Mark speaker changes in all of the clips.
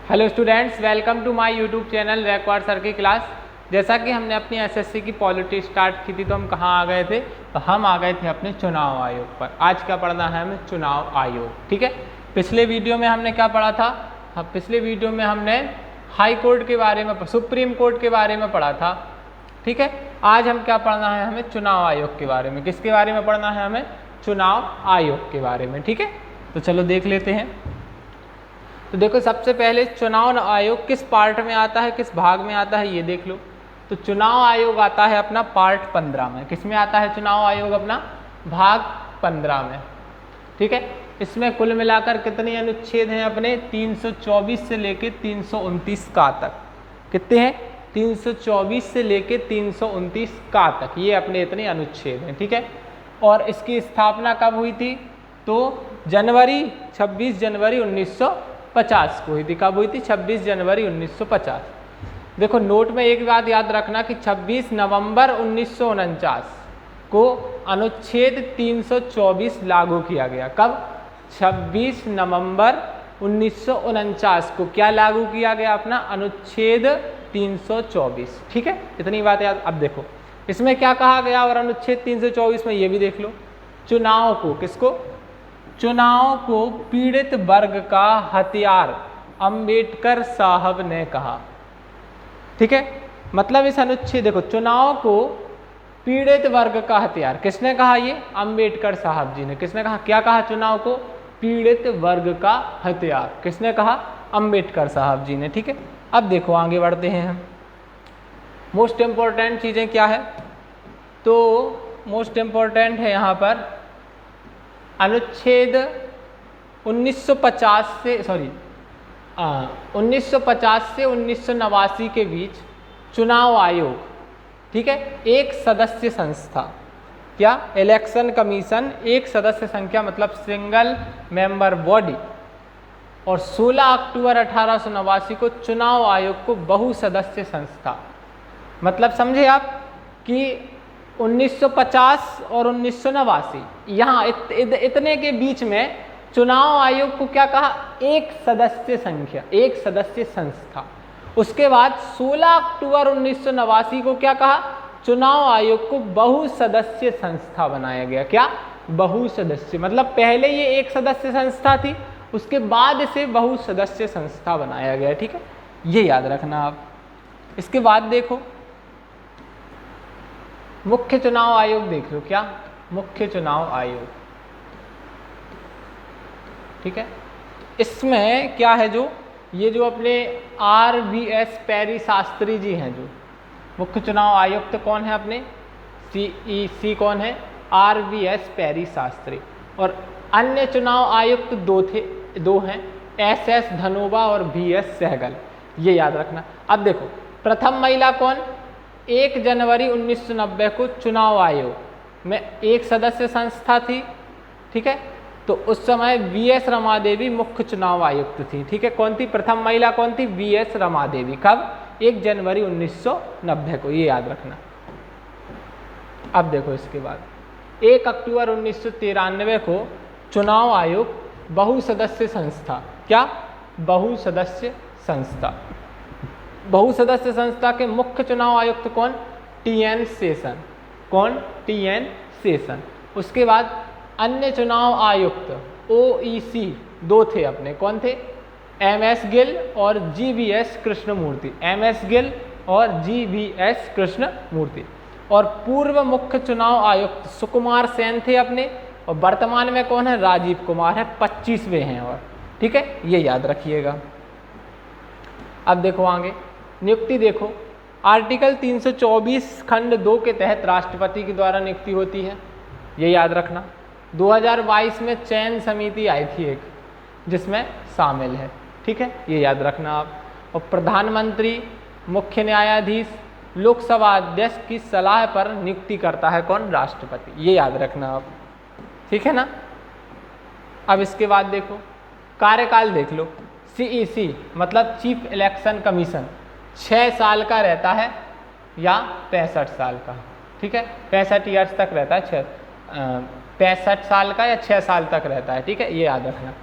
Speaker 1: Hello students, welcome to my YouTube channel Raikwar sir की class. जैसा कि हमने अपनी एसएससी की पॉलिटी स्टार्ट की थी तो हम कहाँ आ गए थे, तो हम आ गए थे अपने चुनाव आयोग पर। आज क्या पढ़ना है हमें? चुनाव आयोग। ठीक है, पिछले वीडियो में हमने क्या पढ़ा था? पिछले वीडियो में हमने हाई कोर्ट के बारे में, सुप्रीम कोर्ट के बारे में पढ़ा था। ठीक है, आज हम क्या पढ़ना है? हमें चुनाव आयोग के बारे में। किसके बारे में पढ़ना है हमें? चुनाव आयोग के बारे में। ठीक है, तो चलो देख लेते हैं। तो देखो, सबसे पहले चुनाव आयोग किस पार्ट में आता है, किस भाग में आता है, ये देख लो। तो चुनाव आयोग आता है अपना पार्ट 15 में। किस में आता है चुनाव आयोग? अपना भाग 15 में। ठीक है, इसमें कुल मिलाकर कितने अनुच्छेद हैं अपने? 324 से लेके 329 का तक। कितने हैं? 324 से लेके 329 का तक, ये अपने इतने अनुच्छेद हैं। ठीक है, और इसकी स्थापना कब हुई थी? तो 26 जनवरी 1950 को हुई थी। कब हुई थी? 26 जनवरी 1950। देखो, नोट में एक बात याद रखना कि 26 नवंबर 1949 को अनुच्छेद 324 लागू किया गया। कब? 26 नवंबर 1949 को क्या लागू किया गया? अपना अनुच्छेद 324। ठीक है, इतनी बात याद। अब देखो इसमें क्या कहा गया, और अनुच्छेद 324 में ये भी देख लो। चुनाव को, किसको? चुनाव को पीड़ित वर्ग का हथियार अंबेडकर साहब ने कहा। ठीक है, मतलब इस अनुच्छेद, देखो, चुनाव को पीड़ित वर्ग का हथियार किसने कहा? ये अंबेडकर साहब जी ने। किसने कहा? क्या कहा? चुनाव को पीड़ित वर्ग का हथियार किसने कहा? अंबेडकर साहब जी ने। ठीक है, अब देखो आगे बढ़ते हैं हम। मोस्ट इम्पोर्टेंट चीज़ें क्या है? तो मोस्ट इम्पोर्टेंट है यहाँ पर अनुच्छेद 1950 से 1989 के बीच चुनाव आयोग, ठीक है, एक सदस्य संस्था। क्या? इलेक्शन कमीशन एक सदस्य संख्या, मतलब सिंगल मेंबर बॉडी। और 16 अक्टूबर 1889 को चुनाव आयोग को बहुसदस्य संस्था। मतलब समझे आप कि 1950 और 1989 यहाँ इतने के बीच में चुनाव आयोग को क्या कहा? एक सदस्य संख्या, एक सदस्य संस्था। उसके बाद 16 अक्टूबर 1989 को क्या कहा? चुनाव आयोग को बहुसदस्य संस्था बनाया गया। क्या? बहुसदस्य, मतलब पहले ये एक सदस्य संस्था थी, उसके बाद इसे बहुसदस्य संस्था बनाया गया। ठीक है, ये याद रखना आप। इसके बाद देखो मुख्य चुनाव आयोग देख लो। क्या? मुख्य चुनाव आयोग। ठीक है, इसमें क्या है, जो ये जो अपने RVS पैरी शास्त्री जी हैं, जो मुख्य चुनाव आयुक्त कौन है अपने? CEC कौन है? RVS पैरी शास्त्री। और अन्य चुनाव आयुक्त दो हैं, SS धनोबा और VS सहगल। ये याद रखना। अब देखो, प्रथम महिला कौन? 1 जनवरी 1990 को चुनाव आयोग में एक सदस्य संस्था थी। ठीक है, तो उस समय VS रमा देवी मुख्य चुनाव आयुक्त थी। ठीक है, कौन थी? प्रथम महिला कौन थी? VS रमा देवी। कब? 1 जनवरी 1990 को, ये याद रखना। अब देखो इसके बाद 1 अक्टूबर 1993 को चुनाव आयोग बहुसदस्य संस्था। क्या? बहुसदस्य संस्था। बहुसदस्य संस्था के मुख्य चुनाव आयुक्त कौन? TN शेषन। कौन? TN शेषन। उसके बाद अन्य चुनाव आयुक्त OEC 2 थे अपने। कौन थे? MS गिल और GVS कृष्णमूर्ति। MS गिल और GVS कृष्णमूर्ति। और पूर्व मुख्य चुनाव आयुक्त सुकुमार सेन थे अपने, और वर्तमान में कौन है? राजीव कुमार है, 25वें हैं। और ठीक है, ये याद रखिएगा। अब देखो आगे नियुक्ति देखो, आर्टिकल 324 खंड 2 के तहत राष्ट्रपति के द्वारा नियुक्ति होती है। ये याद रखना। 2022 में चयन समिति आई थी एक, जिसमें शामिल है। ठीक है, ये याद रखना आप। और प्रधानमंत्री, मुख्य न्यायाधीश, लोकसभा अध्यक्ष की सलाह पर नियुक्ति करता है कौन? राष्ट्रपति। ये याद रखना आप। ठीक है ना। अब इसके बाद देखो कार्यकाल देख लो। CEC मतलब चीफ इलेक्शन कमीशन 6 साल का रहता है या 65 साल का। ठीक है, 65 ईयर्स तक रहता है, 65 साल का या 6 साल तक रहता है। ठीक है, ये याद रखना।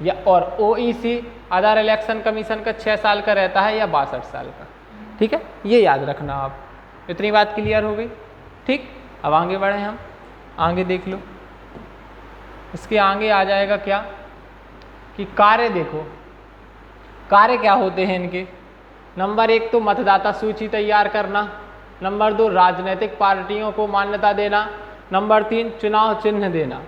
Speaker 1: या और OEC अदर इलेक्शन कमीशन का 6 साल का रहता है या 62 साल का। ठीक है, ये याद रखना आप। इतनी बात क्लियर हो गई। ठीक, अब आगे बढ़े हम, आगे देख लो। इसके आगे आ जाएगा क्या कि कार्य देखो, कार्य क्या होते हैं इनके। नंबर 1 तो मतदाता सूची तैयार करना, नंबर 2 राजनीतिक पार्टियों को मान्यता देना, नंबर 3 चुनाव चिन्ह देना।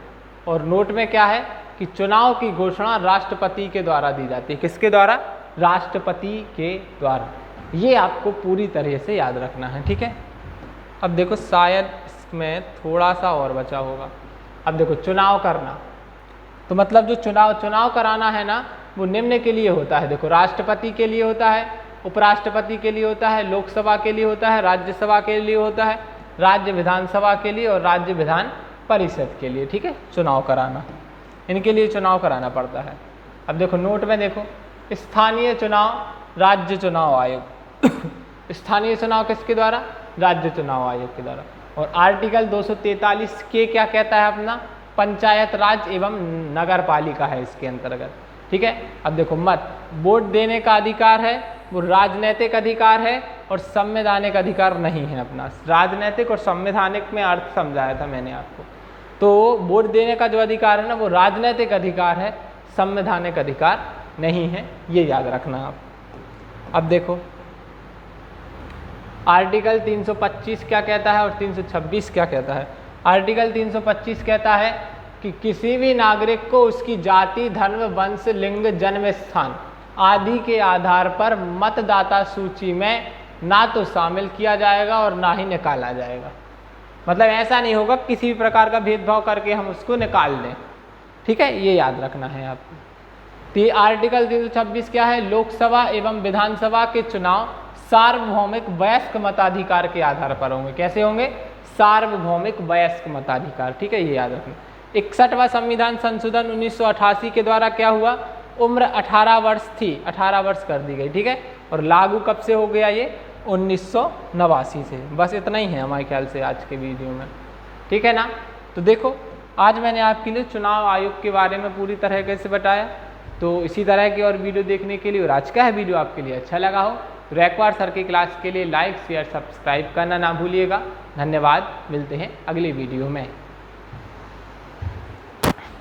Speaker 1: और नोट में क्या है कि चुनाव की घोषणा राष्ट्रपति के द्वारा दी जाती है। किसके द्वारा? राष्ट्रपति के द्वारा। ये आपको पूरी तरह से याद रखना है। ठीक है, अब देखो शायद इसमें थोड़ा सा और बचा होगा। अब देखो चुनाव करना, तो मतलब जो चुनाव कराना है ना, वो निम्न के लिए होता है। देखो राष्ट्रपति के लिए होता है, उपराष्ट्रपति के लिए होता है, लोकसभा के लिए होता है, राज्यसभा के लिए होता है, राज्य विधानसभा के लिए और राज्य विधान परिषद के लिए। ठीक है, चुनाव कराना, इनके लिए चुनाव कराना पड़ता है। अब देखो नोट में देखो, स्थानीय चुनाव राज्य चुनाव आयोग स्थानीय चुनाव किसके द्वारा? राज्य चुनाव आयोग के द्वारा। और आर्टिकल 243 के क्या कहता है अपना? पंचायत राज एवं नगर पालिका है इसके अंतर्गत। ठीक है, अब देखो मत, वोट देने का अधिकार है, वो राजनीतिक अधिकार है और संवैधानिक अधिकार नहीं है अपना। राजनीतिक और संवैधानिक में अर्थ समझाया था मैंने आपको। तो वोट देने का जो अधिकार है ना, वो राजनीतिक अधिकार है, संवैधानिक अधिकार नहीं है, ये याद रखना आप। अब देखो आर्टिकल 325 क्या कहता है और 326 क्या कहता है। आर्टिकल 325 कहता है कि किसी भी नागरिक को उसकी जाति, धर्म, वंश, लिंग, जन्म स्थान आदि के आधार पर मतदाता सूची में ना तो शामिल किया जाएगा और ना ही निकाला जाएगा। मतलब ऐसा नहीं होगा किसी भी प्रकार का भेदभाव करके हम उसको निकाल लें। ठीक है, ये याद रखना है आपको। तो आर्टिकल 326 क्या है? लोकसभा एवं विधानसभा के चुनाव सार्वभौमिक वयस्क मताधिकार के आधार पर होंगे। कैसे होंगे? सार्वभौमिक वयस्क मताधिकार। ठीक है, ये याद रखना। 61वां संविधान संशोधन 1988 के द्वारा क्या हुआ? उम्र 18 वर्ष थी, 18 वर्ष कर दी गई। ठीक है, और लागू कब से हो गया? ये 1989 से। बस इतना ही है हमारे ख्याल से आज के वीडियो में। ठीक है ना, तो देखो आज मैंने आपके लिए चुनाव आयोग के बारे में पूरी तरह से बताया। तो इसी तरह की और वीडियो देखने के लिए, और आज का है वीडियो आपके लिए अच्छा लगा हो तो रैकवार सर की क्लास के लिए लाइक, शेयर, सब्सक्राइब करना ना भूलिएगा। धन्यवाद, मिलते हैं अगली वीडियो में।